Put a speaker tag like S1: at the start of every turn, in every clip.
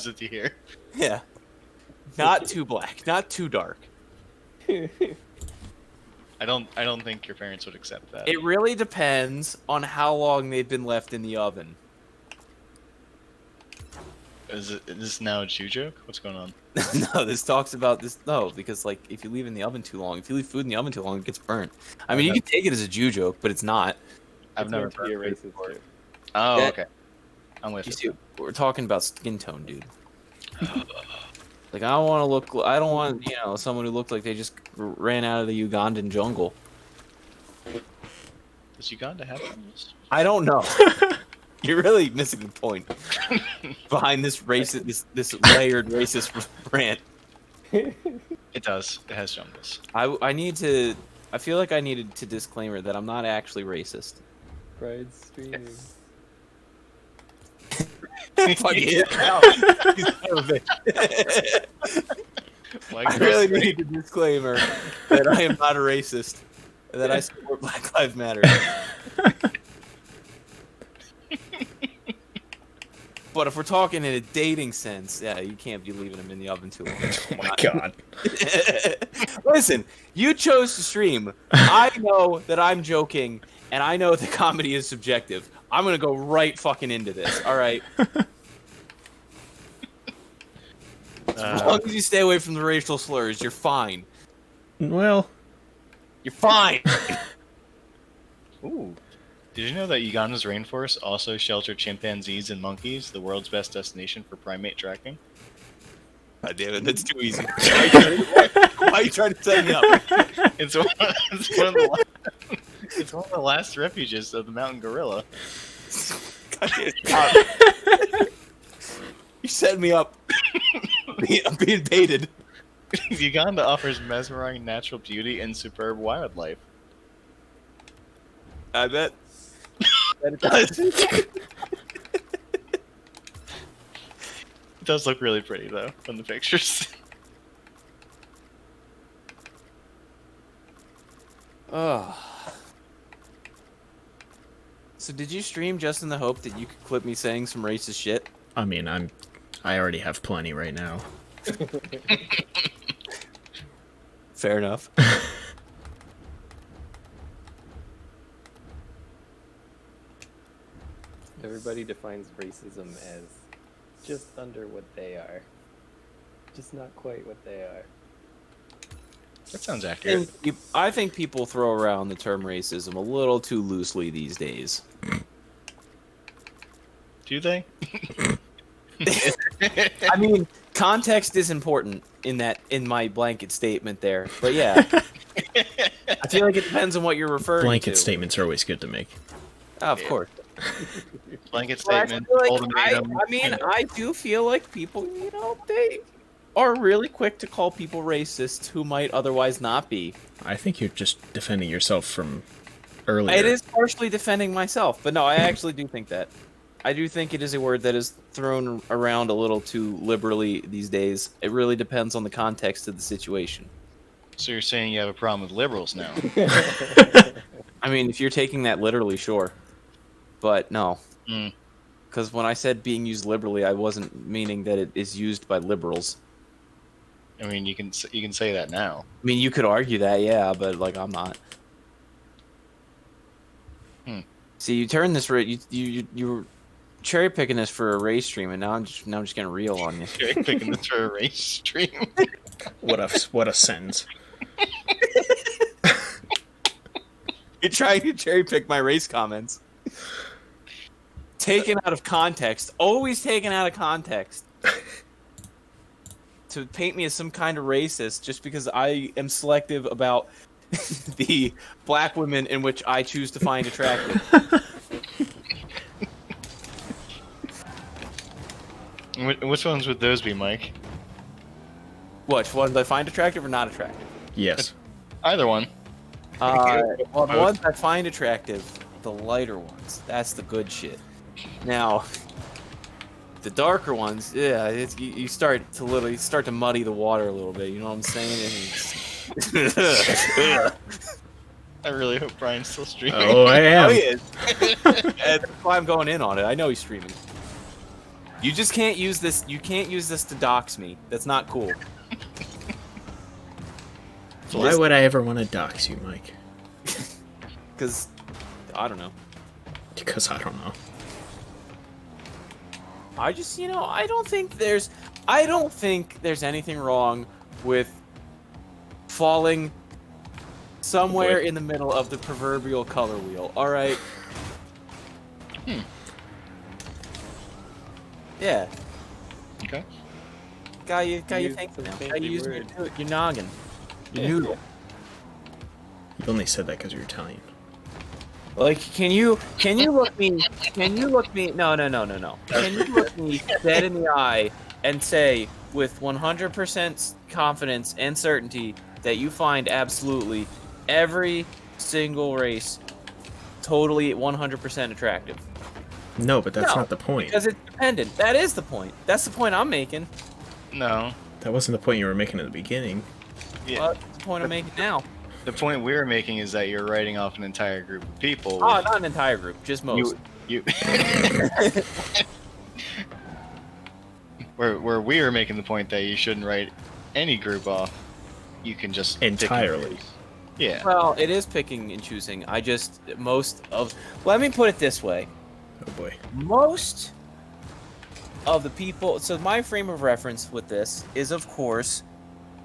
S1: with you here.
S2: Yeah. Not too black, not too dark.
S1: I don't think your parents would accept that.
S2: It really depends on how long they've been left in the oven.
S1: Is this now a Jew joke? What's going on?
S2: No, this talks about this. No, because like if you leave in the oven too long, if you leave food in the oven too long, it gets burnt. I mean, you can take it as a Jew joke, but it's not.
S1: I've never
S3: heard
S1: heard
S3: it
S1: it before.
S3: too.
S1: Oh,
S2: Yeah.
S1: okay. I'm with
S2: You
S1: you.
S2: see, we're talking about skin tone, dude. Like I don't want to look. I don't want someone who looked like they just ran out of the Ugandan jungle.
S1: Does Uganda have jungles?
S2: I don't know. You're really missing the point behind this racist, this layered racist rant.
S1: It does. It has jungles.
S2: I need to. I feel like I needed to disclaimer that I'm not actually racist.
S3: Pride streaming.
S2: Fuck it. You son of a bitch. I really need a disclaimer that I am not a racist and that I support Black Lives Matter. But if we're talking in a dating sense, yeah, you can't be leaving them in the oven too long.
S4: Oh my god.
S2: Listen, you chose to stream. I know that I'm joking, and I know the comedy is subjective. I'm gonna go right fucking into this. All right. As long as you stay away from the racial slurs, you're fine.
S4: Well,
S2: You're fine.
S1: Ooh. Did you know that Uganda's rainforests also shelter chimpanzees and monkeys, the world's best destination for primate tracking?
S2: God damn it, that's too easy. Why are you trying to set me up?
S1: It's one of the last refuges of the mountain gorilla.
S2: God damn it. You set me up. I'm being baited.
S1: Uganda offers mesmerizing natural beauty and superb wildlife.
S2: I bet. That it does.
S1: It does look really pretty though from the pictures.
S2: Oh. So did you stream just in the hope that you could clip me saying some racist shit?
S4: I mean, I already have plenty right now.
S2: Fair enough.
S3: Everybody defines racism as just under what they are. Just not quite what they are.
S1: That sounds accurate.
S2: I think people throw around the term racism a little too loosely these days.
S1: Do they?
S2: I mean, context is important in my blanket statement there. But yeah. I feel like it depends on what you're referring
S4: Blanket
S2: to.
S4: statements are always good to make.
S2: Oh, of course.
S1: Blanket
S2: But I
S1: statement.
S2: feel like-
S1: ultimatum.
S2: I mean, I do feel like people, they are really quick to call people racists who might otherwise not be.
S4: I think you're just defending yourself from earlier.
S2: It is partially defending myself, but no, I actually do think that. I do think it is a word that is thrown around a little too liberally these days. It really depends on the context of the situation.
S1: So you're saying you have a problem with liberals now?
S2: I mean, if you're taking that literally, sure. But no.
S1: Mm.
S2: Because when I said being used liberally, I wasn't meaning that it is used by liberals.
S1: I mean, you can say that now.
S2: I mean, you could argue that, yeah, but like I'm not. See, you turn this you were cherry picking this for a race stream, and now I'm just getting real on you.
S1: You're picking this for a race stream.
S4: What a sentence.
S2: You're trying to cherry pick my race comments. Taken out of context, always taken out of context. To paint me as some kind of racist just because I am selective about the black women in which I choose to find attractive.
S1: Which ones would those be, Mike?
S2: Which ones I find attractive or not attractive?
S4: Yes.
S1: Either one.
S2: Well, the ones I find attractive, the lighter ones. That's the good shit. Now, the darker ones, yeah, you start to muddy the water a little bit. You know what I'm saying?
S1: I really hope Brian's still streaming.
S4: Oh, I am.
S2: Oh, he is. That's why I'm going in on it. I know he's streaming. You just can't use this. You can't use this to dox me. That's not cool.
S4: Why would I ever want to dox you, Mike?
S2: Because I don't know.
S4: Because I don't know.
S2: I just, I don't think there's anything wrong with falling somewhere in the middle of the proverbial color wheel. All right. Yeah.
S1: Okay.
S2: Got you
S3: Use
S2: thinking
S3: some
S2: now.
S3: fancy
S2: Got you using
S3: words.
S2: your noggin. Your noodle.
S4: You only said that because you're Italian.
S2: Like, can you look me, no. Can you look me dead in the eye and say with 100% confidence and certainty that you find absolutely every single race totally 100% attractive?
S4: No, but that's
S2: No,
S4: not the point.
S2: Because it's dependent. That is the point. That's the point I'm making.
S1: No.
S4: That wasn't the point you were making at the beginning.
S1: Yeah.
S2: Well, that's the point I'm making now.
S1: The point we were making is that you're writing off an entire group of people.
S2: Oh, not an entire group, just most.
S1: You. where we were making the point that you shouldn't write any group off. You can just pick and
S4: Entirely.
S1: choose. Yeah.
S2: Well, it is picking and choosing. Let me put it this way.
S4: Oh boy.
S2: Most of the people, so my frame of reference with this is, of course,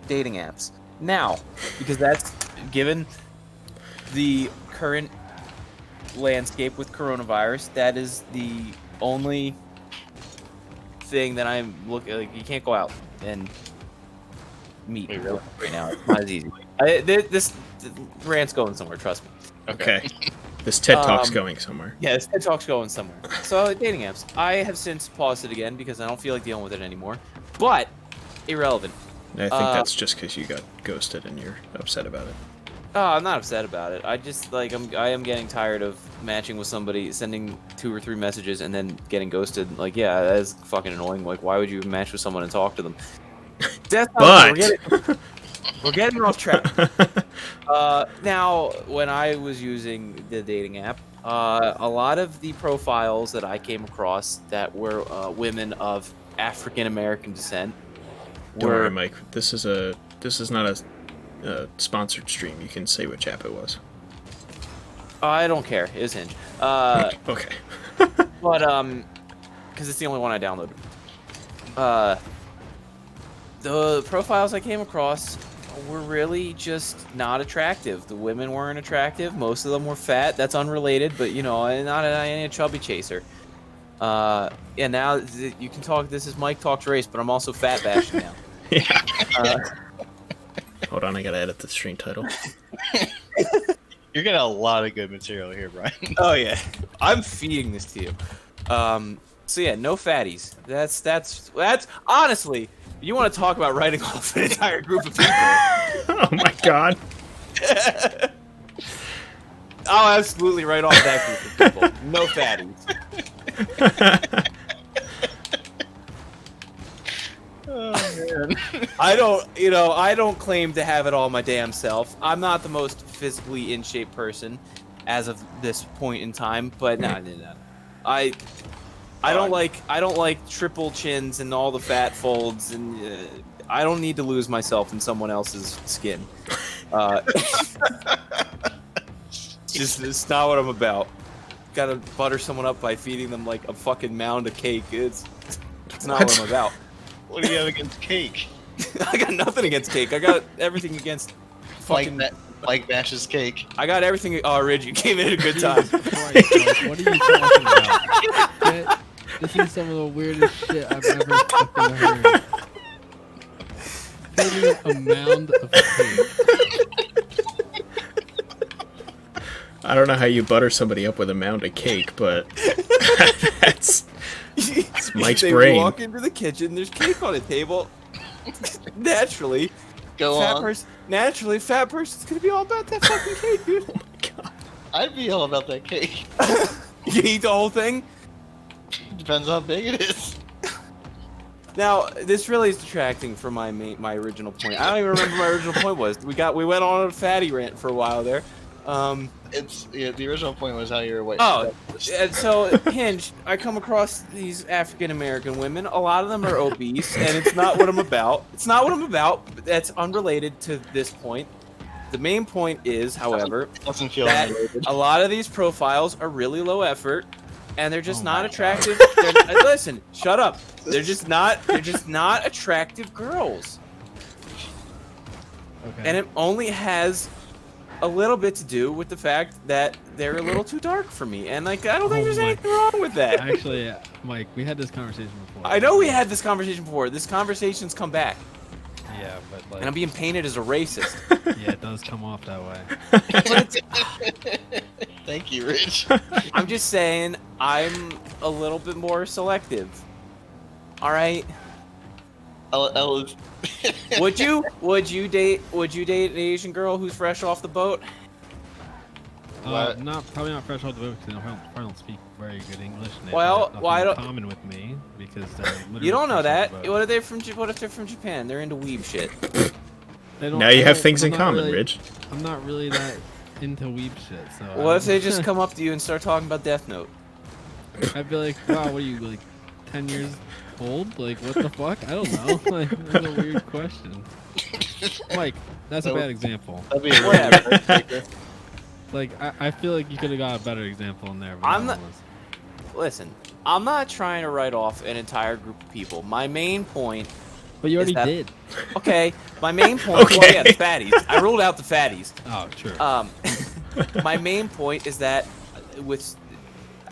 S2: dating apps. Now, because that's given the current landscape with coronavirus, that is the only thing that I'm looking. Like, you can't go out and meet
S1: Wait, really?
S2: right now. It's not as easy. This rant's going somewhere. Trust me.
S4: Okay. This TED Talk's going somewhere.
S2: Yeah, this TED Talk's going somewhere. So, dating apps. I have since paused it again because I don't feel like dealing with it anymore. But, irrelevant.
S4: And I think that's just because you got ghosted and you're upset about it.
S2: Oh, I'm not upset about it. I just, I am getting tired of matching with somebody, sending 2 or 3 messages, and then getting ghosted. Like, yeah, that is fucking annoying. Like, why would you match with someone and talk to them? That's not we're getting off track. Now, when I was using the dating app, a lot of the profiles that I came across that were women of African American descent
S4: Don't worry, Mike. This is not a sponsored stream. You can say which app it was.
S2: I don't care. It was Hinge.
S4: Okay.
S2: But because it's the only one I downloaded. The profiles I came across were really just not attractive. The women weren't attractive. Most of them were fat. That's unrelated, but I'm not a chubby chaser. And now you can talk. This is Mike Talks Race, but I'm also fat bashing now.
S4: Yeah. Hold on, I gotta edit the stream title.
S1: You're getting a lot of good material here, Brian.
S2: Oh yeah, I'm feeding this to you. So yeah, no fatties. That's honestly, you want to talk about writing off an entire group of people?
S4: Oh my god.
S2: I'll absolutely write off that group of people. No fatties.
S1: Oh man.
S2: I don't claim to have it all my damn self. I'm not the most physically in shape person as of this point in time, but no. I don't like triple chins and all the fat folds, and I don't need to lose myself in someone else's skin. It's not what I'm about. Gotta butter someone up by feeding them like a fucking mound of cake. It's not what I'm about.
S1: What do you have against cake?
S2: I got nothing against cake. I got everything against fucking.
S1: Like Bash's cake.
S2: I got everything. Oh, Ridge, you came in at a good time.
S5: Christ, what are you talking about? This is some of the weirdest shit I've ever fucking heard. Feeding a mound of cake.
S4: I don't know how you butter somebody up with a mound of cake, but that's Mike's brain.
S2: They walk into the kitchen. There's cake on a table. Naturally, Naturally, fat person's gonna be all about that fucking cake, dude.
S4: Oh my god.
S1: I'd be all about that cake.
S2: You eat the whole thing?
S1: Depends how big it is.
S2: Now, this really is detracting from my original point. I don't even remember what my original point was. We went on a fatty rant for a while there.
S1: It's the original point was how you're a white.
S2: Oh,
S1: supremacist.
S2: and so Hinge, I come across these African American women. A lot of them are obese, and it's not what I'm about. It's not what I'm about. But that's unrelated to this point. The main point is, however,
S1: Doesn't feel
S2: that
S1: unrelated.
S2: a lot of these profiles are really low effort, and they're just
S5: Oh
S2: not
S5: my
S2: attractive. Listen, shut up. They're just not attractive girls,
S5: Okay.
S2: and it only has a little bit to do with the fact that they're a little too dark for me, and like I don't think
S5: Oh
S2: there's
S5: my-
S2: anything wrong with that.
S5: Actually, Mike, we had this conversation before.
S2: I know we had this conversation before. This conversation's come back,
S5: Yeah, but like,
S2: and I'm being painted as a racist.
S5: yeah, it does come off that way.
S2: But it's,
S1: Thank you, Rich.
S2: I'm just saying I'm a little bit more selective. All right. Would you date an Asian girl who's fresh off the boat?
S1: What?
S5: Probably not fresh off the boat because they probably don't speak very good English. And they
S2: Well,
S5: have
S2: why
S5: nothing
S2: don't-
S5: in common with me because they're literally
S2: You don't know
S5: fresh off
S2: that.
S5: the boat.
S2: What are they from? What if they're from Japan? They're into weeb shit.
S5: They don't-
S4: Now you
S5: I
S4: have
S5: don't-
S4: things
S5: I'm
S4: in
S5: not
S4: common,
S5: really-
S4: Ridge.
S5: I'm not really that into weeb shit, so.
S2: What if they just come up to you and start talking about Death Note?
S5: I'd be like, wow, what are you like, 10 years old? Like, what the fuck? I don't know. Like, that's a weird question. Mike, that's a
S1: No.
S5: bad example.
S1: That'd be a
S2: Whatever.
S5: Like, I feel like you could have got a better example in there. But
S2: I'm
S5: that
S2: not-
S5: was-
S2: Listen, I'm not trying to write off an entire group of people. My main point.
S5: But you already
S2: that-
S5: did.
S2: Okay, my main point.
S4: Okay.
S2: Well, yeah, the fatties. I ruled out the fatties.
S5: Oh, true.
S2: My main point is that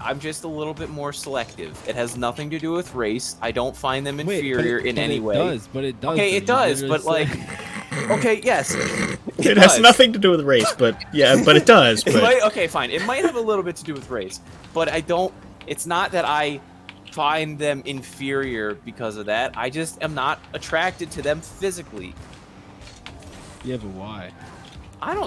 S2: I'm just a little bit more selective. It has nothing to do with race. I don't find them inferior in any way.
S5: But it does.
S2: Okay,
S5: though.
S2: it does,
S5: You
S2: but
S5: literally
S2: like,
S5: said-
S2: okay, yes,
S4: It has
S2: does.
S4: nothing to do with race, but yeah, but it does.
S2: It
S4: But
S2: might, okay, fine. It might have a little bit to do with race, but I don't. It's not that I find them inferior because of that. I just am not attracted to them physically.
S5: Yeah, but why?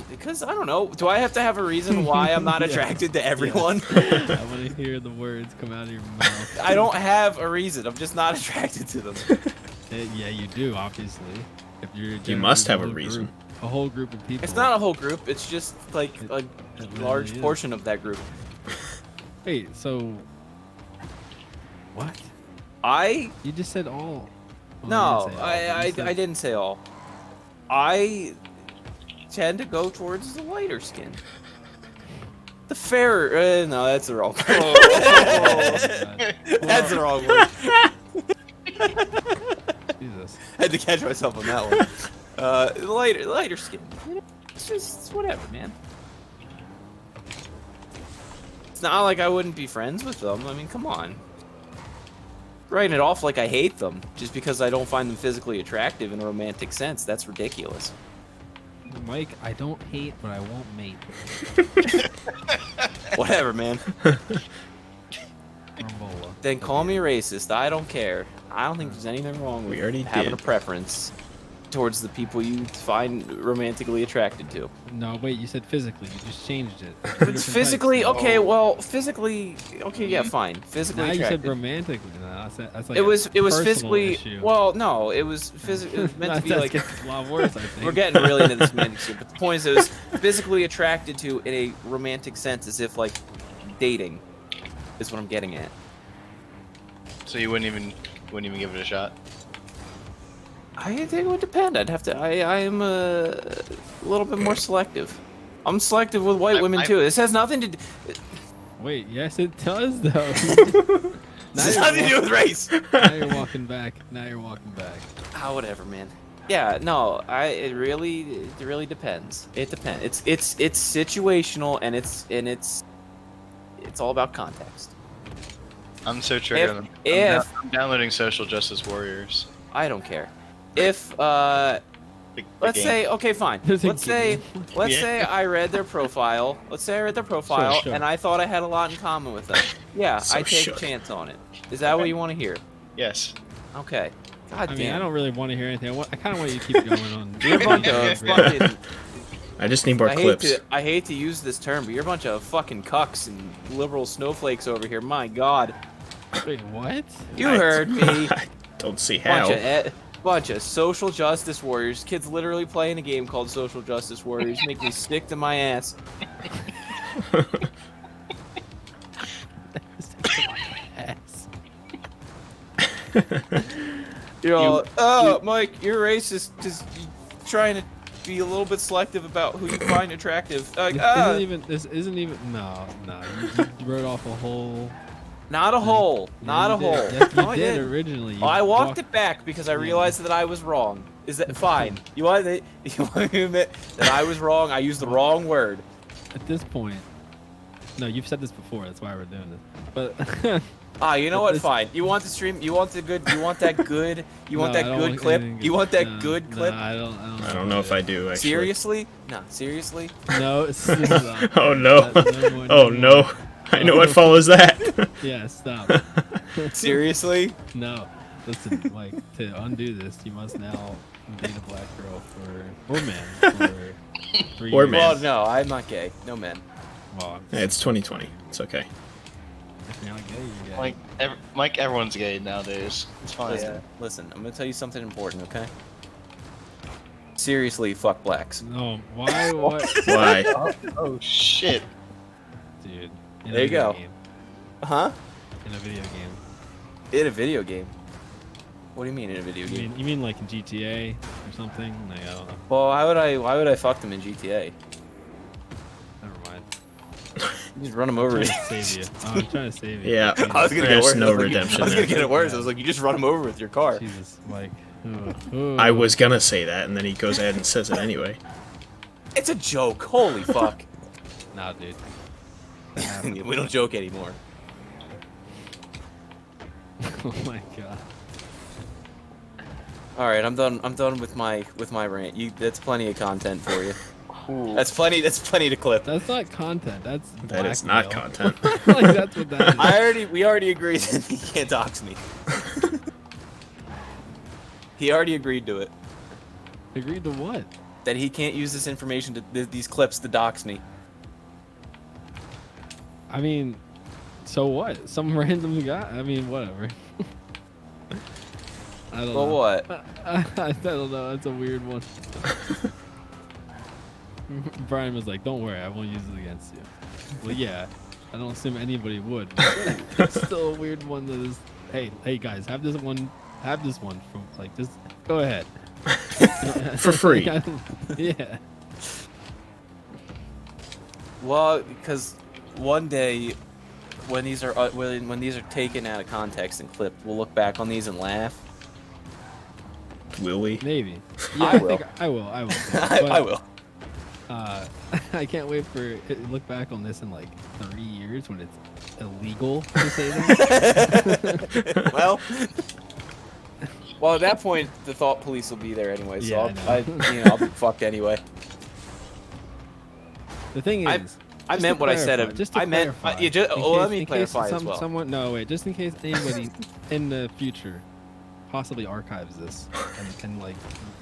S2: Because I don't know. Do I have to have a reason why I'm not
S5: Yeah.
S2: attracted to everyone?
S5: I want to hear the words come out of your mouth.
S2: I don't have a reason. I'm just not attracted to them.
S5: Yeah, you do, obviously. If you're
S4: must have a
S5: whole
S4: reason.
S5: Group, a whole group of people.
S2: It's not a whole group. It's just like a
S5: It
S2: large
S5: really is.
S2: portion of that group.
S5: Wait, so. What? You just said all. Oh,
S2: No,
S5: you didn't say all, but you said-
S2: I didn't say all. I tend to go towards the lighter skin. The fairer. No, that's the wrong word.
S5: God.
S2: That's the wrong word.
S5: Jesus.
S2: Had to catch myself on that one. The lighter skin. You know, it's whatever, man. It's not like I wouldn't be friends with them. I mean, come on. Writing it off like I hate them just because I don't find them physically attractive in a romantic sense. That's ridiculous.
S5: Mike, I don't hate, but I won't mate.
S2: Whatever, man.
S5: Rumbola.
S2: Then call me racist. I don't care. I don't think there's anything wrong
S4: We
S2: with
S4: already
S2: having
S4: did.
S2: a preference towards the people you find romantically attracted to.
S5: No, wait, you said physically. You just changed it. Two
S2: It's
S5: different
S2: physically
S5: types.
S2: okay. Well, physically okay. Yeah, fine. Physically
S5: Now you said
S2: attracted.
S5: romantically. No, that's like
S2: It was
S5: personal
S2: physically.
S5: issue.
S2: Well, no, it was physically. It was meant to be
S5: That
S2: like.
S5: gets a lot worse, I think.
S2: We're getting really into the semantics here, but the point is, it was physically attracted to in a romantic sense, as if like dating, is what I'm getting at.
S1: So you wouldn't even give it a shot.
S2: I think it would depend. I'd have to. I am a little bit more selective. I'm selective with white women too. This has nothing to do.
S5: Wait, yes, it does though.
S2: This has nothing to do with race.
S5: Now you're walking back. Now you're walking back.
S2: Ah, whatever, man. Yeah, no. It really depends. It depends. It's situational and it's all about context.
S1: I'm so triggered. I'm downloading Social Justice Warriors.
S2: I don't care. If
S1: The
S2: let's
S1: game.
S2: say okay, fine.
S5: There's a
S2: Let's say
S5: game.
S2: say I read their profile. Let's say I read their profile
S5: Sure.
S2: and I thought I had a lot in common with them. Yeah,
S4: So
S2: I take
S4: sure.
S2: a chance on it. Is that what you want to hear?
S1: Yes.
S2: Okay. God
S5: I mean,
S2: damn.
S5: I don't really want to hear anything. I kind of want you to keep going on.
S2: You're a bunch of fucking.
S4: I just need more
S2: I
S4: clips.
S2: hate to use this term, but you're a bunch of fucking cucks and liberal snowflakes over here. My God.
S5: Wait, what?
S2: You heard me.
S4: I don't see how.
S2: Bunch of social justice warriors. Kids literally playing a game called Social Justice Warriors make me sick to my ass.
S5: Ass.
S2: You're all, oh, Mike, you're racist because you're trying to be a little bit selective about who you find attractive. Like,
S5: This isn't even. No. You wrote off a whole.
S2: not a hole. Not a
S5: you
S2: hole.
S5: did. Yes,
S2: No, I
S5: you did
S2: didn't.
S5: originally.
S2: Oh, I walked it back because I realized that I was wrong. Is that fine? You want to admit that I was wrong? I used the wrong word.
S5: At this point. No, you've said this before. That's why we're doing this. But.
S2: You know what? Fine. You want the stream? You want the good? You want that good? You want
S5: No, I
S2: that
S5: don't
S2: good
S5: want
S2: clip?
S5: anything
S2: You want that
S5: No,
S2: good clip?
S5: No,
S4: I don't know if I do, actually.
S2: Seriously? No, seriously?
S5: No, stop.
S4: Oh, no.
S5: No more,
S4: Oh,
S5: more.
S4: no. I know what follows that.
S5: Yeah, stop.
S2: Seriously?
S5: No. Listen, Mike, to undo this, you must now date a black girl or man for 3
S4: Or
S5: years.
S4: man.
S2: Well, no, I'm not gay. No men.
S5: Well,
S4: Hey, it's 2020. It's okay.
S5: if you're not gay, you're gay.
S1: Mike, everyone's gay nowadays. It's fine.
S2: Listen, I'm gonna tell you something important, okay? Seriously, fuck blacks.
S5: No, why? What?
S4: Why?
S1: Oh shit.
S5: Dude. in a
S2: There you
S5: video
S2: go.
S5: game.
S2: Huh?
S5: In a video game.
S2: In a video game. What do you mean in a video game?
S5: You mean like in GTA or something? Like, I don't know.
S2: Well, why would I fuck them in GTA?
S5: Never mind.
S2: You just run them
S5: I'm
S2: over.
S5: trying to save you. Oh, I'm trying to save you.
S4: Yeah.
S2: I was gonna get
S4: There's
S2: worse.
S4: no
S2: I was like-
S4: redemption
S2: I was gonna
S4: there.
S2: get it worse. I was like, you just run them over with your car.
S5: Jesus, Mike.
S4: I was gonna say that, and then he goes ahead and says it anyway.
S2: It's a joke. Holy fuck.
S5: Nah, dude.
S2: We don't joke anymore.
S5: Oh my god.
S2: All right, I'm done. I'm done with my rant. That's plenty of content for you.
S1: Ooh.
S2: That's plenty to clip.
S5: That's not content. That's
S4: That is not
S5: blackmail.
S4: content.
S5: Like that's what that is.
S2: We already agreed that he can't dox me. He already agreed to it.
S5: Agreed to what?
S2: That he can't use this information to these clips to dox me.
S5: I mean, so what? Some random guy. I mean, whatever. I don't
S2: Well,
S5: know.
S2: what?
S5: I don't know. That's a weird one. Brian was like, "Don't worry, I won't use it against you." Well, yeah, I don't assume anybody would. But it's still a weird one that is. Hey guys, have this one. Have this one from like just go ahead.
S4: For free.
S5: Yeah.
S2: Well, because one day, when these are taken out of context and clipped, we'll look back on these and laugh.
S4: Will we?
S5: Maybe. Yeah,
S2: I will.
S5: think I will. I will.
S2: I will.
S5: I can't wait for it to look back on this in like 3 years when it's illegal to say that.
S2: Well, at that point, the thought police will be there anyway, so
S5: Yeah, I know.
S2: I'll be fucked anyway.
S5: The thing is,
S2: I
S5: just
S2: meant
S5: to
S2: what I said.
S5: clarify, just to
S2: I meant.
S5: clarify,
S2: You just,
S5: in
S2: well, let
S5: case-
S2: me
S5: in case
S2: clarify as well.
S5: Someone, no, wait, just in case anybody in the future possibly archives this and like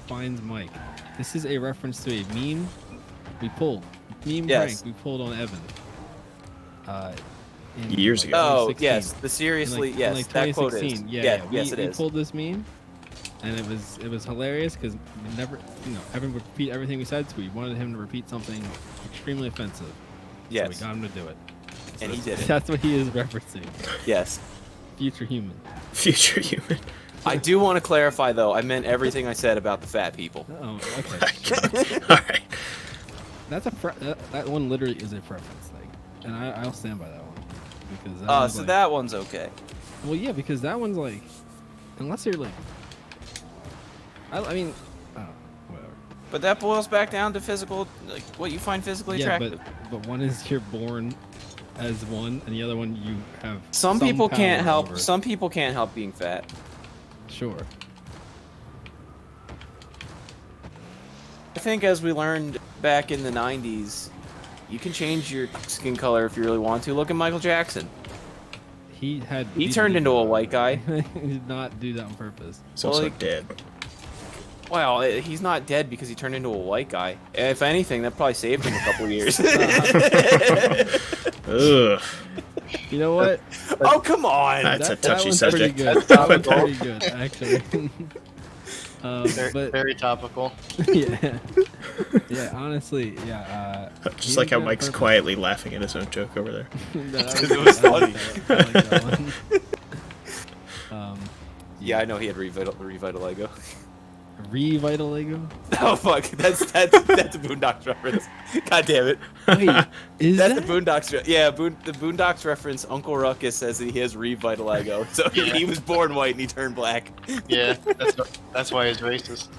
S5: finds Mike. This is a reference to a meme we pulled. Meme
S2: Yes.
S5: prank we pulled on Evan. In,
S4: Years ago.
S2: Oh
S5: 2016.
S2: yes, the seriously
S5: In,
S2: yes,
S5: like
S2: that quote is.
S5: 2016.
S2: Yes, it
S5: we
S2: is.
S5: pulled this meme, and it was hilarious because we never, Evan would repeat everything we said, so we wanted him to repeat something extremely offensive.
S2: Yes,
S5: So we got him to do it.
S2: and he did it.
S5: That's what he is referencing.
S2: Yes.
S5: Future human.
S4: Future human.
S2: I do want to clarify though. I meant everything I said about the fat people.
S5: Oh, okay.
S4: Alright.
S5: That's that one literally is a preference thing, and I'll stand by that one because that
S2: Oh,
S5: one's
S2: so
S5: like,
S2: that one's okay.
S5: well, yeah, because that one's like, unless you're like, I mean, whatever.
S2: But that boils back down to physical, like what you find physically
S5: Yeah,
S2: attractive.
S5: but one is you're born as one, and the other one you have.
S2: Some people can't
S5: power
S2: help.
S5: over.
S2: Some people can't help being fat.
S5: Sure.
S2: I think as we learned back in the 90s, you can change your skin color if you really want to. Look at Michael Jackson.
S5: He
S2: turned into a white guy.
S5: He did not do that on purpose.
S4: He's
S2: Well,
S4: also
S2: like-
S4: dead.
S2: Well, he's not dead because he turned into a white guy. If anything, that probably saved him a couple years.
S4: Ugh.
S5: You know what?
S2: Oh, come on.
S4: That's a
S5: That
S4: touchy
S5: one's
S4: subject.
S5: Pretty good. That one's pretty good, actually. But
S1: Very topical.
S5: yeah, yeah. Honestly, yeah.
S4: Just
S5: he's
S4: like how
S5: got a
S4: Mike's
S5: perfect-
S4: quietly laughing at his own joke over there.
S5: That
S2: Because it was
S5: I like
S2: funny.
S5: that. I like that one.
S2: Yeah, I know he had Revitaligo.
S5: Revitaligo.
S2: Oh fuck, that's a Boondocks reference. God damn it.
S5: Wait, is
S2: That's
S5: that?
S2: the Boondocks. Yeah, the Boondocks reference. Uncle Ruckus says that he has Revitaligo, so
S1: Yeah.
S2: he was born white and he turned black.
S1: Yeah, that's why he's racist.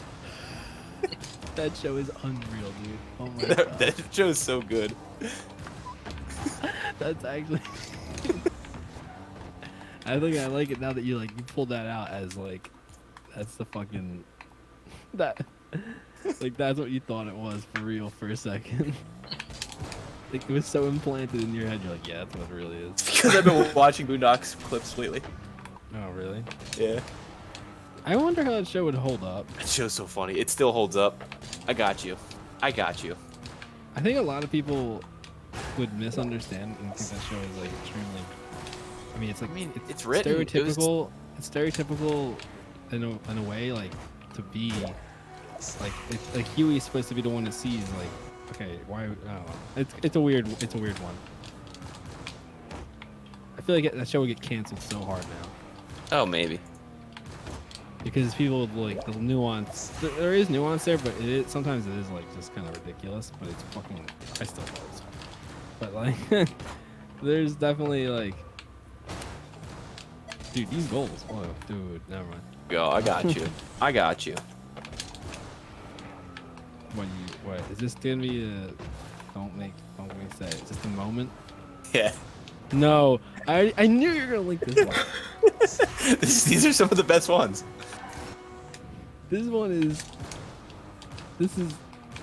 S5: That show is unreal, dude. Oh my
S2: that,
S5: god.
S2: that show's so good.
S5: That's actually. I think I like it now that you pulled that out as like, that's the fucking that, like that's what you thought it was for real for a second. Like it was so implanted in your head. You're like, yeah, that's what it really is.
S2: Because I've been watching Boondocks clips lately.
S5: Oh really?
S2: Yeah.
S5: I wonder how that show would hold up.
S2: That show's so funny. It still holds up. I got you. I got you.
S5: I think a lot of people would misunderstand and think that show is like extremely. I mean, it's like
S2: it's written. It was-
S5: stereotypical. It's stereotypical in a way, like to be like Huey's supposed to be the one that sees like, okay, why? I don't know. It's a weird one. I feel like that show would get canceled so hard now
S2: Oh, maybe.
S5: because people like the nuance. There is nuance there, but sometimes it is like just kind of ridiculous. But it's fucking. I still love it. But like, there's definitely like. Dude, these goals. Whoa, dude, never mind.
S2: Go. I got you. I got you.
S5: What is this gonna be a don't make say it. Just a moment?
S2: Yeah.
S5: No. I knew you were gonna link this one.
S2: These are some of the best ones.
S5: This is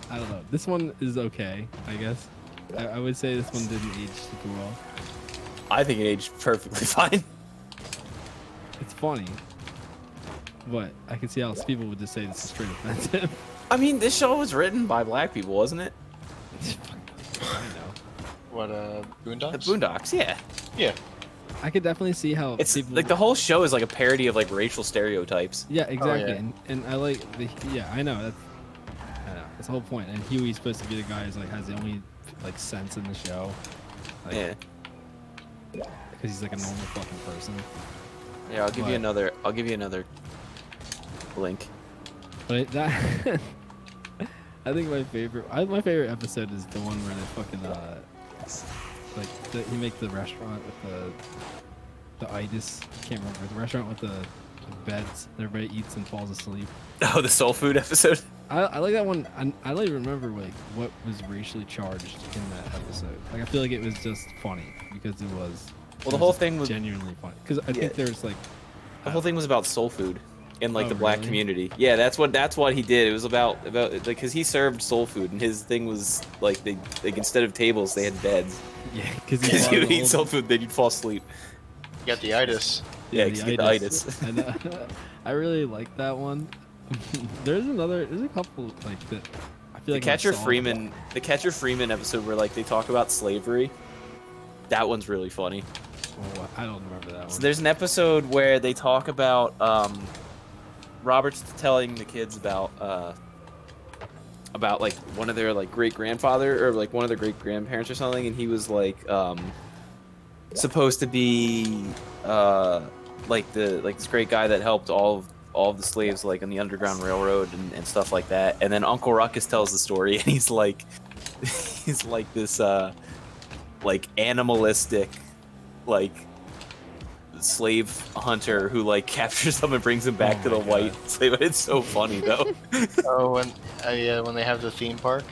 S5: I don't know. This one is okay, I guess. I would say this one didn't age super well.
S2: I think it aged perfectly fine.
S5: It's funny. But I can see how people would just say this is straight offensive.
S2: I mean, this show was written by black people, wasn't it?
S5: I know.
S1: What Boondocks?
S2: The Boondocks, yeah.
S1: Yeah.
S5: I could definitely see how
S2: It's
S5: people
S2: like the whole show is like a parody of like racial stereotypes.
S5: Yeah, exactly.
S1: yeah.
S5: And I like the I know that's the whole point. And Huey's supposed to be the guy who's like has the only like sense in the show. Like,
S2: Yeah.
S5: because he's like a normal fucking person.
S2: Yeah, I'll give you
S5: But-
S2: another. I'll give you another link.
S5: But that I think my favorite episode is the one where they fucking he make the restaurant with the itis. Can't remember the restaurant with the beds. Everybody eats and falls asleep.
S2: Oh, the soul food episode.
S5: I like that one. I don't even remember like what was racially charged in that episode. Like I feel like it was just funny because it was.
S2: Well, the whole thing was
S5: genuinely funny because I
S2: Yeah.
S5: think there's like
S2: the whole thing was about soul food in like
S5: Oh,
S2: the black
S5: really?
S2: community. Yeah, that's what he did. It was about like because he served soul food and his thing was like they like instead of tables they had beds.
S5: yeah because
S2: Because he would eat soul food, then you'd fall asleep.
S1: You got the itis.
S2: Yeah, 'cause you get the itis.
S5: And, I really like that one. There's a couple like that. I feel
S2: The
S5: like
S2: Catcher Freeman episode where like they talk about slavery. That one's really funny.
S5: Oh, I don't remember that one.
S2: So there's an episode where they talk about Robert's telling the kids about like one of their like great grandfather or like one of their great grandparents or something, and he was like supposed to be like this great guy that helped all of the slaves like on the Underground Railroad and stuff like that. And then Uncle Ruckus tells the story, and he's like this like animalistic like slave hunter who like captures them and brings them back
S5: Oh
S2: to the
S5: my
S2: white
S5: God.
S2: slave. It's so funny though.
S1: Oh, when they have the theme park,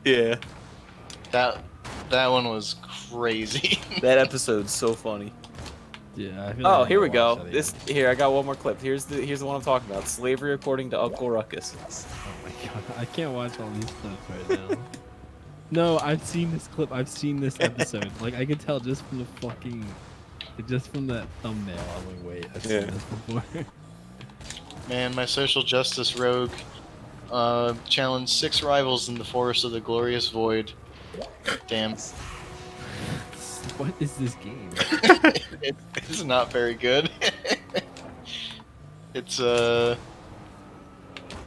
S2: Yeah,
S1: that one was crazy.
S2: that episode's so funny.
S5: Yeah. I feel like
S2: Oh,
S5: I
S2: here we
S5: need to watch
S2: go.
S5: that again.
S2: Here I got one more clip. Here's the one I'm talking about. Slavery according to Uncle Ruckus.
S5: Oh my god, I can't watch all these clips right now. No, I've seen this clip. I've seen this episode. Like I could tell just from that thumbnail. I'm like, wait, I've seen
S2: Yeah.
S5: this before.
S1: Man, my social justice rogue challenged 6 rivals in the Forest of the Glorious Void. Damn.
S5: What is this game?
S1: It's not very good. It's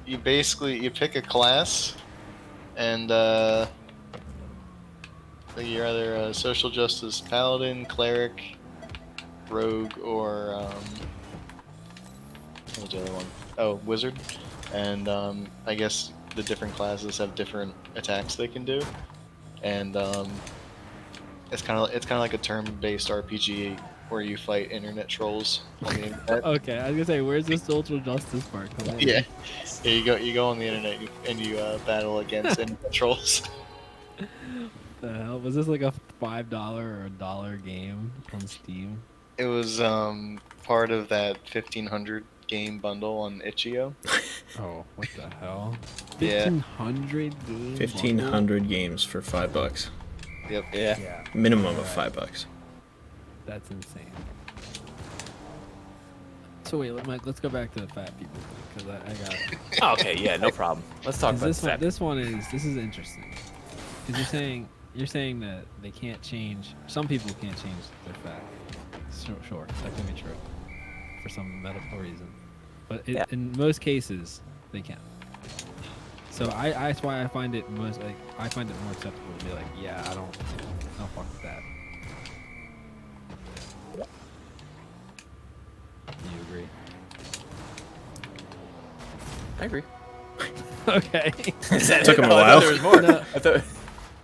S1: you basically you pick a class, and you're either a social justice paladin, cleric, rogue, or what was the other one? Oh, wizard. And I guess the different classes have different attacks they can do, and it's kind of like a turn-based RPG where you fight internet trolls on the internet.
S5: Okay, I was gonna say, where's the social justice part coming in?
S1: Yeah. Yeah, you go on the internet and you battle against internet trolls.
S5: The hell was this like a $5 or $1 game from Steam?
S1: It was part of that 1500 game bundle on itch.io.
S5: Oh, what the hell?
S1: Yeah.
S5: 1500 games.
S4: 1,500 games for $5.
S1: Yep.
S2: Yeah.
S5: Yeah,
S4: Minimum of $5.
S5: that's insane. So wait, Mike, let's go back to the fat people thing because I got.
S2: Okay, yeah, no problem. Let's talk about
S5: This one,
S2: that.
S5: this is interesting. Because you're saying that they can't change. Some people can't change their fat. Sure, that can be true for some medical reason, but in most cases they can. So that's why I find it more acceptable to be like, yeah, I don't fuck with that. Do you agree?
S2: I agree.
S5: Okay.
S4: Took him a
S2: I
S4: while.
S2: thought there was more.
S5: No.
S2: I thought.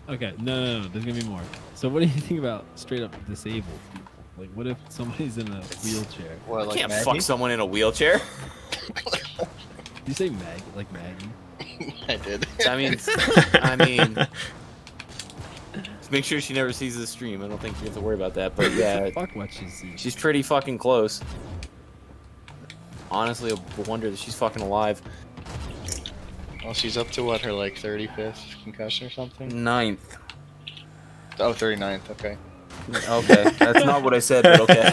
S5: Okay, no, there's gonna be more. So what do you think about straight up disabled people? Like, what if somebody's in a wheelchair?
S1: What,
S2: You
S1: like
S2: can't
S1: Maggie?
S2: fuck someone in a wheelchair.
S5: Did you say Maggie? Like Maggie?
S1: I did.
S2: I mean, just make sure she never sees the stream. I don't think you have to worry about that. But yeah,
S5: Fuck what she sees.
S2: she's pretty fucking close. Honestly, a wonder that she's fucking alive.
S1: Well, she's up to what, her like 35th concussion or something?
S2: Ninth.
S1: Oh, 39th. Okay.
S2: Okay, that's not what I said, but okay.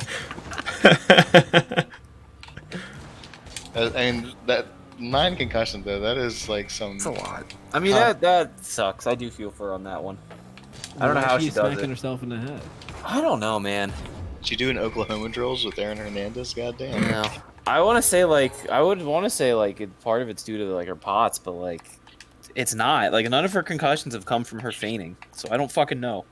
S1: And that 9 concussions though, that is like some.
S2: It's a lot. I mean,
S1: Huh.
S2: that sucks. I do feel for her on that one. I don't know how she
S5: She's
S2: does
S5: smacking
S2: it.
S5: herself in the head.
S2: I don't know, man.
S1: She doing Oklahoma drills with Aaron Hernandez. Goddamn.
S2: No. I want to say I would want to say part of it's due to like her POTS, but like it's not. Like none of her concussions have come from her fainting, so I don't fucking know.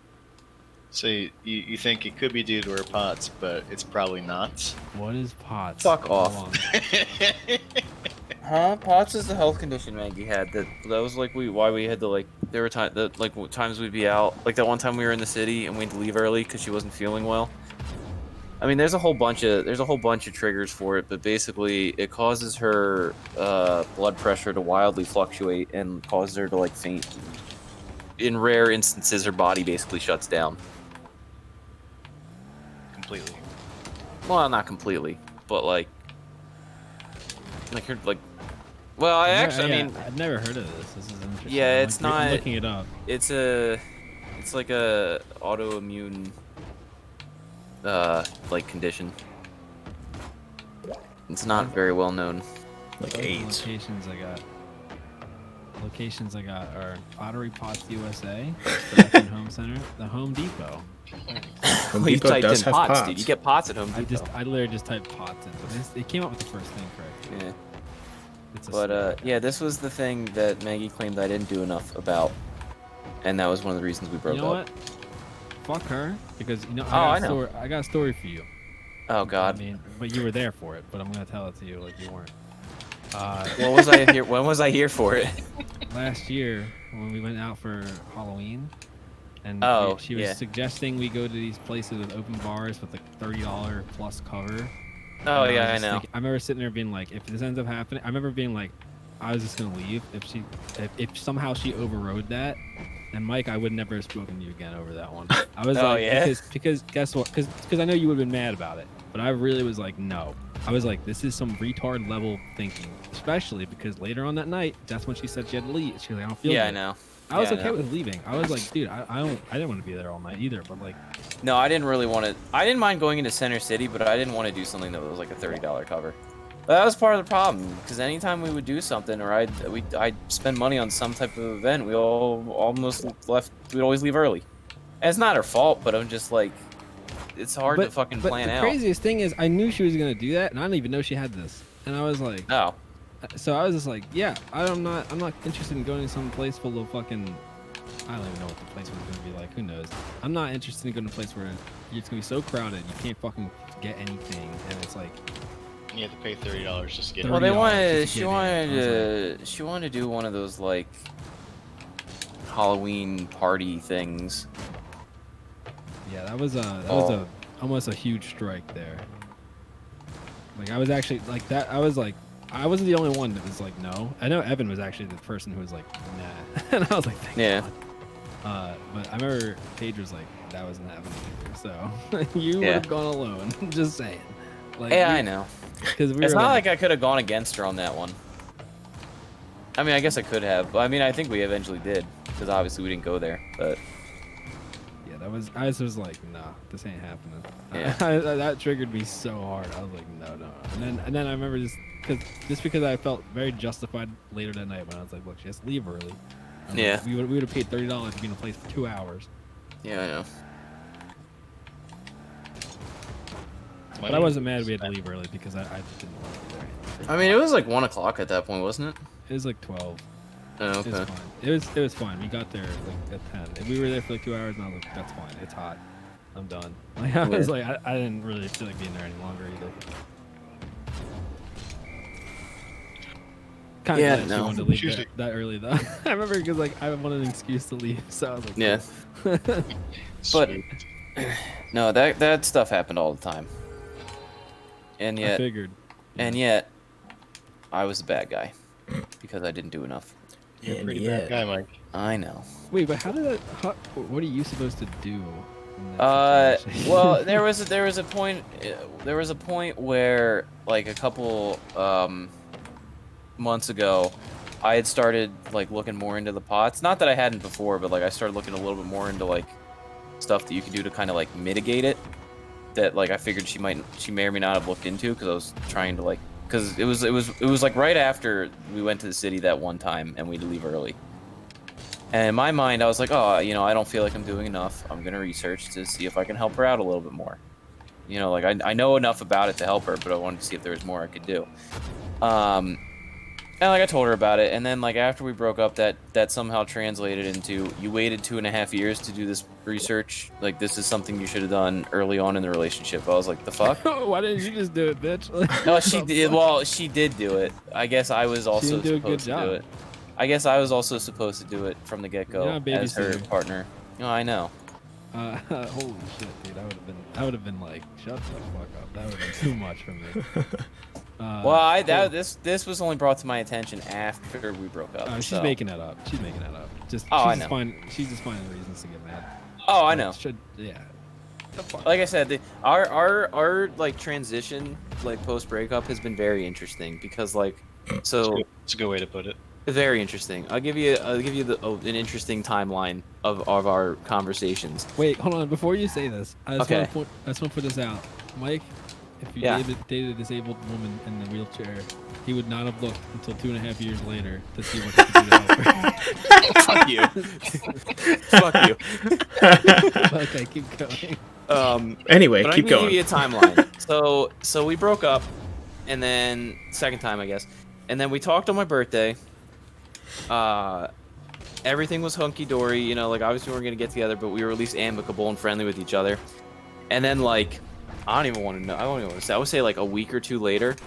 S1: So you think it could be due to her POTS, but it's probably not.
S5: What is POTS?
S2: Fuck
S5: Hold
S2: off.
S5: on.
S2: Huh? POTS is the health condition Maggie had. That was like why we had to like there were times we'd be out. Like that one time we were in the city and we had to leave early because she wasn't feeling well. I mean, there's a whole bunch of triggers for it, but basically it causes her blood pressure to wildly fluctuate and causes her to like faint. In rare instances, her body basically shuts down.
S1: Completely.
S2: Well, not completely, but like her like. Well, I mean,
S5: I've never heard of this. This is interesting.
S2: Yeah,
S5: I'm
S2: it's
S5: I'm
S2: not-
S5: looking it up.
S2: it's like a autoimmune like condition. It's not very well known.
S4: Like
S5: Those
S4: AIDS.
S5: Locations I got are Pottery Pots USA, Production Home Center, the Home Depot.
S4: Home
S2: You
S4: Depot
S2: typed
S4: does
S2: in
S4: have
S2: pots,
S4: pots.
S2: dude. You get pots at Home Depot.
S5: I literally just typed pots in. It came up with the first thing correct.
S2: Yeah.
S5: It's a
S2: But
S5: snack.
S2: yeah, this was the thing that Maggie claimed I didn't do enough about, and that was one of the reasons we broke
S5: You know
S2: up.
S5: what? Fuck her, because you know
S2: I know.
S5: I got a story for you.
S2: Oh
S5: I
S2: God,
S5: mean, but you were there for it. But I'm gonna tell it to you like you weren't.
S2: what was I here? When was I here for it?
S5: Last year when we went out for Halloween, and she was
S2: yeah.
S5: suggesting we go to these places with open bars with like $30 plus cover.
S2: Oh
S5: And
S2: yeah,
S5: was
S2: I
S5: just
S2: know.
S5: thinking- I remember sitting there being like, if this ends up happening, I remember being like, I was just gonna leave if somehow she overrode that. And Mike, I would never have spoken to you again over that one. I was
S2: Oh,
S5: like,
S2: yeah?
S5: because guess what? Because I know you would have been mad about it, but I really was like, no. I was like, this is some retard level thinking, especially because later on that night, that's when she said she had to leave. She was like, I don't feel
S2: Yeah, I
S5: good.
S2: know.
S5: I was
S2: Yeah, I
S5: okay
S2: know.
S5: with leaving. I was like, dude, I didn't want to be there all night either. But like,
S2: No, I didn't really want to. I didn't mind going into Center City, but I didn't want to do something that was like a $30 cover. But that was part of the problem, because anytime we would do something, or I'd spend money on some type of event, we almost left. We'd always leave early. And it's not her fault, but I'm just like, it's hard to fucking
S5: but
S2: plan
S5: the
S2: out.
S5: craziest thing is, I knew she was gonna do that, and I didn't even know she had this. And I was like,
S2: No.
S5: So I was just like, yeah, I'm not interested in going to some place full of fucking. I don't even know what the place was gonna be like. Who knows? I'm not interested in going to a place where it's gonna be so crowded you can't fucking get anything, and it's like.
S1: You have to pay $30 just to get
S2: Well,
S1: in.
S2: they
S5: $30
S2: wanted.
S5: just to
S2: She
S5: get in.
S2: wanted
S5: I was
S2: to. She wanted to do one of those like Halloween party things.
S5: Yeah, that was
S2: Oh.
S5: almost a huge strike there. Like I was actually like that. I was like, I wasn't the only one that was like, no. I know Evan was actually the person who was like, nah, and I was like, thank
S2: Yeah.
S5: God. But I remember Paige was like, that wasn't happening either. So you would
S2: Yeah.
S5: have gone alone. Just saying. Like,
S2: Yeah, I know.
S5: Because we
S2: It's
S5: were
S2: not like I could have gone against her on that one. I mean, I guess I could have. But I mean, I think we eventually did because obviously we didn't go there. But
S5: yeah, that was. I was like, nah, this ain't happening.
S2: Yeah.
S5: That triggered me so hard. I was like, no. And then I remember because I felt very justified later that night when I was like, look, she has to leave early.
S2: Yeah.
S5: We would have paid $30 to be in a place for 2 hours.
S2: yeah, I know.
S5: But I wasn't mad we had to leave early because I didn't want to be there.
S2: I mean, it was like 1 o'clock at that point, wasn't it?
S5: It was like 12.
S2: Oh,
S5: It was
S2: okay.
S5: fine. It was fine. We got there like at 10. And we were there for like 2 hours, and I was like, that's fine. It's hot. I'm done. Like I was like, I didn't really feel like being there any longer either. Kind of
S2: Yeah,
S5: glad she
S2: no.
S5: wanted to leave that early though. I remember because like I wanted an excuse to leave, so I was like,
S2: Yeah.
S5: cool.
S2: But
S1: Sweet.
S2: no, that stuff happened all the time. And
S5: I
S2: yet,
S5: figured.
S2: I was the bad guy because I didn't do enough.
S1: You're a
S4: And
S1: pretty
S4: yet-
S1: bad guy, Mike.
S2: I know.
S5: Wait, but how did that? What are you supposed to do? In that situation?
S2: Well, there was a point where like a couple months ago, I had started like looking more into the pots. Not that I hadn't before, but like I started looking a little bit more into like stuff that you can do to kind of like mitigate it. That like I figured she may or may not have looked into because I was trying to like because it was like right after we went to the city that one time and we had to leave early. And in my mind, I was like, oh, you know, I don't feel like I'm doing enough. I'm gonna research to see if I can help her out a little bit more. You know, like I know enough about it to help her, but I wanted to see if there was more I could do. And like I told her about it, and then like after we broke up, that somehow translated into you waited 2.5 years to do this research. Like this is something you should have done early on in the relationship. I was like, the fuck?
S5: Why didn't you just do it, bitch?
S2: No, she did. Well, she did do it. I guess I was also
S5: didn't do a good
S2: supposed to do
S5: job.
S2: it. I guess I was also supposed to do it from the get-go
S5: You're not a
S2: as her
S5: babysitter.
S2: partner. No, I know.
S5: Holy shit, dude! I would have been like, shut the fuck up. That would have been too much for me.
S2: Well,
S5: cool.
S2: this was only brought to my attention after we broke up.
S5: She's
S2: so.
S5: making that up. She's making that up.
S2: Oh, I
S5: she's just
S2: know.
S5: she's just finding reasons to get mad.
S2: Oh, I know.
S5: Yeah.
S2: Like I said, our like transition like post breakup has been very interesting because like so
S1: It's a good way to put it.
S2: very interesting. I'll give you an interesting timeline of our conversations.
S5: Wait, hold on. Before you say this, I just
S2: Okay.
S5: want to put this out, Mike. If you
S2: Yeah.
S5: dated a disabled woman in the wheelchair, he would not have looked until 2.5 years later to see what he could do to help her.
S2: Fuck you. Fuck you.
S5: Okay, keep going.
S4: Anyway,
S2: But
S4: keep
S2: I'm gonna
S4: going.
S2: give you a timeline. So we broke up, and then second time I guess, and then we talked on my birthday. Everything was hunky dory, you know, like obviously we weren't gonna get together, but we were at least amicable and friendly with each other. And then like, I don't even want to know. I don't even want to say. I would say like a week or two later,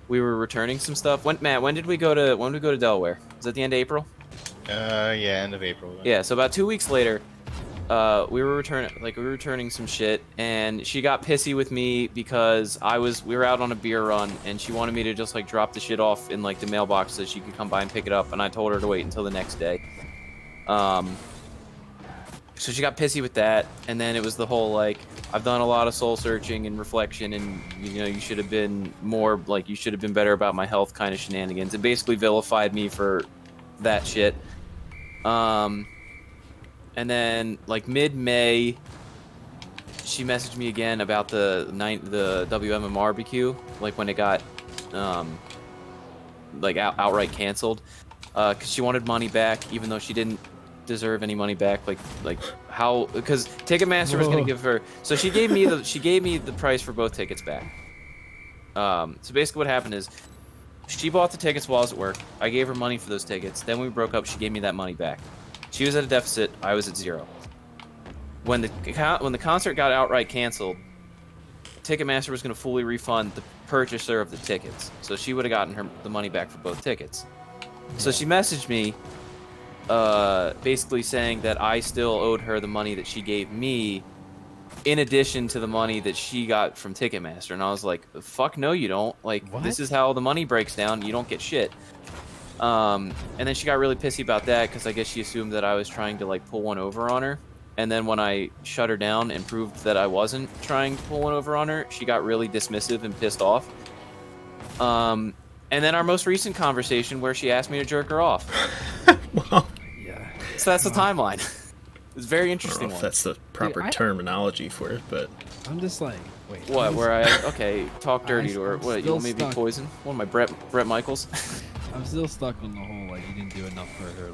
S2: we were returning some stuff. When did we go to Delaware? Was that the end of April?
S1: Yeah, end of April. Then.
S2: Yeah, so about 2 weeks later, we were returning some shit, and she got pissy with me because we were out on a beer run, and she wanted me to just like drop the shit off in like the mailbox so she could come by and pick it up, and I told her to wait until the next day. So she got pissy with that, and then it was the whole like, I've done a lot of soul searching and reflection, and you know, you should have been more like, you should have been better about my health kind of shenanigans. It basically vilified me for that shit. And then like mid-May, she messaged me again about the WMM barbecue, like when it got like outright canceled, because she wanted money back, even though she didn't deserve any money back. Like how, because Ticketmaster was gonna give her, so she gave me the price for both tickets back. So basically what happened is she bought the tickets while I was at work. I gave her money for those tickets. Then when we broke up, she gave me that money back. She was at a deficit. I was at 0. When the concert got outright canceled, Ticketmaster was going to fully refund the purchaser of the tickets. So she would have gotten the money back for both tickets. So she messaged me basically saying that I still owed her the money that she gave me in addition to the money that she got from Ticketmaster. And I was like, fuck no, you don't. Like,
S5: What?
S2: this is how the money breaks down. You don't get shit. And then she got really pissy about that because I guess she assumed that I was trying to, like, pull one over on her. And then when I shut her down and proved that I wasn't trying to pull one over on her, she got really dismissive and pissed off. And then our most recent conversation where she asked me to jerk her off.
S4: Well,
S5: Yeah.
S2: So that's the timeline. It's a very
S4: I don't
S2: interesting
S4: know if
S2: one.
S4: that's the proper
S5: I-
S4: terminology for it, but
S5: I'm just like, wait.
S2: What?
S5: I'm
S2: Where I talk dirty to her?
S5: I'm
S2: What? You
S5: still
S2: want me to be
S5: stuck.
S2: poison? What am I, Brett Michaels?
S5: I'm still stuck on the whole like you didn't do enough for her like